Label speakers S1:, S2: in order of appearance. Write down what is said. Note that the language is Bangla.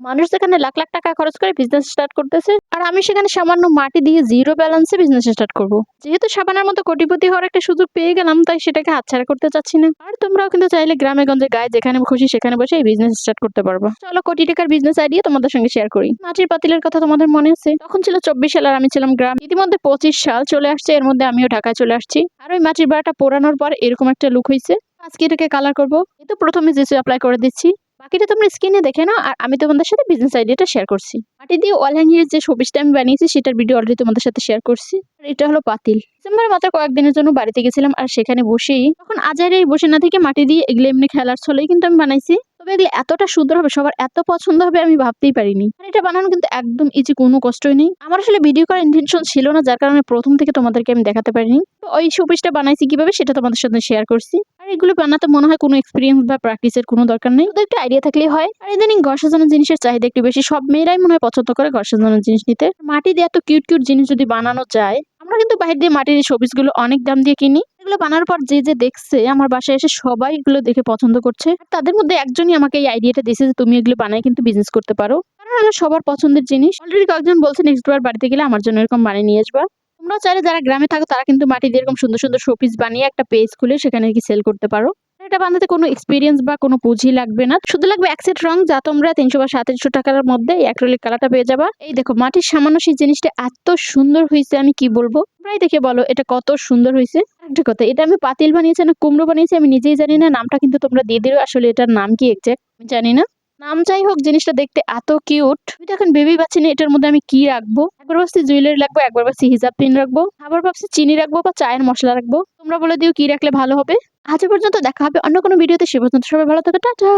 S1: মানুষ যেখানে লাখ লাখ টাকা খরচ করে বিজনেস স্টার্ট করতেছে, আর আমি সেখানে সামান্য মাটি দিয়ে জিরো ব্যালেন্সে বিজনেস স্টার্ট করব। যেহেতু সাবানার মতো কোটিপতি হওয়ার একটা সুযোগ পেয়ে গেলাম, তাই সেটাকে হাতছাড়া করতে চাচ্ছি না। আর তোমরাও কিন্তু চাইলে গ্রামে গঞ্জে গায়ে যেখানে খুশি সেখানে বসে এই বিজনেস স্টার্ট করতে পারবো। চলো কোটি টাকার বিজনেস আইডিয়া তোমাদের সঙ্গে শেয়ার করি। মাটির পাতিলের কথা তোমাদের মনে আছে? তখন ছিল 24 সাল আর আমি ছিলাম গ্রাম। ইতিমধ্যে 25 সাল চলে আসছে, এর মধ্যে আমিও ঢাকায় চলে আসছি। আর ওই মাটির বাড়াটা পোড়ানোর পর এরকম একটা লুক হয়েছে। আজকে এটাকে কালার করবো। এই তো প্রথমে জেসু অ্যাপ্লাই করে দিচ্ছি, বাকিটা তোমরা স্ক্রিনে দেখে নাও। আর আমি তোমাদের সাথে বিজনেস আইডিয়াটা শেয়ার করছি। মাটি দিয়ে ওয়াল হ্যাঙ্গিংয়ের যে শোপিসটা আমি বানিয়েছি সেটার ভিডিও অলরেডি তোমাদের সাথে শেয়ার করছি। আর এটা হলো পাতিল। ডিসেম্বরে মাত্র কয়েকদিনের জন্য বাড়িতে গেছিলাম, আর সেখানে বসেই তখন আজাইরাই বসে না থেকে মাটি দিয়ে এগুলো এমনি খেলার ছলেই কিন্তু আমি বানাইছি। তবে এগুলো এতটা সুন্দর হবে, সবার এত পছন্দ হবে আমি ভাবতেই পারিনি। আর এটা বানানো কিন্তু একদম ইজি, কোনো কষ্টই নেই। আমার আসলে ভিডিও করার ইন্টেনশন ছিল না, যার কারণে প্রথম থেকে তোমাদেরকে আমি দেখাতে পারিনি। তো ওই শোপিসটা বানাইছি কিভাবে সেটা তোমাদের সাথে শেয়ার করছি। আর এগুলো বানাতে মনে হয় কোনো এক্সপিরিয়েন্স বা প্র্যাকটিসের কোনো দরকার নেই, শুধু একটা আইডিয়া থাকলেই হয়। আর ইদানিং ঘর সাজানোর জিনিসের চাহিদা একটু বেশি, সব মেয়েরাই মনে হয় পছন্দ করে ঘর সাজানোর জিনিস নিতে। মাটি দিয়ে এত কিউট কিউট জিনিস যদি বানানো যায়, আমরা কিন্তু বাইরে দিয়ে মাটির এই শোপিস গুলো অনেক দাম দিয়ে কিনি। এগুলো বানানোর পর যে যে দেখছে আমার বাসায় এসে সবাই এগুলো দেখে পছন্দ করছে। আর তাদের মধ্যে একজনই আমাকে এই আইডিয়াটা দিয়েছে যে তুমি এগুলো বানাই কিন্তু বিজনেস করতে পারো। কারণ হলো সবার পছন্দের জিনিস। অলরেডি কয়েকজন বলছে নেক্সট বার বাড়িতে গেলে আমার জন্য এরকম বানিয়ে নিয়ে আসবা। তোমরা চাইলে যারা গ্রামে থাকো তারা কিন্তু মাটি দিয়ে এরকম সুন্দর সুন্দর শোপিস বানিয়ে একটা পেজ খুলে সেখানে কি সেল করতে পারো। এটা বানাতে কোনো এক্সপিরিয়েন্স বা কোনো পুঁজি লাগবে না, শুধু লাগবে এক সেট রং, যা তোমরা 300 বা 3700 টাকার মধ্যে এই অ্যাক্রিলিক কালারটা পেয়ে যাবা। এই দেখো মাটির সামান্য সেই জিনিসটা এত সুন্দর হয়েছে, আমি কি বলবো। প্রায় দেখে বলো এটা কত সুন্দর হয়েছে। একটা কথা, এটা আমি পাতিল বানিয়েছি না কুমড়ো বানিয়েছি আমি নিজেই জানি না। নামটা কিন্তু তোমরা দিয়ে দিও, আসলে এটার নাম কি এক্সাক্ট আমি জানি না। নাম যাই হোক, জিনিসটা দেখতে এত কিউট। আমি তো এখন ভেবেই পাচ্ছি না এটার মধ্যে আমি কি রাখবো। একবার ভাবছি জুয়েলারি রাখবো, একবার ভাবছি হিজাব পিন রাখবো, আবার ভাবছি চিনি রাখবো বা চায়ের মশলা রাখবো। তোমরা বলে দিও কি রাখলে ভালো হবে। আজ পর্যন্ত দেখা হবে অন্য কোনো ভিডিওতে, সে পর্যন্ত সবাই ভালো থাকো, টাটা।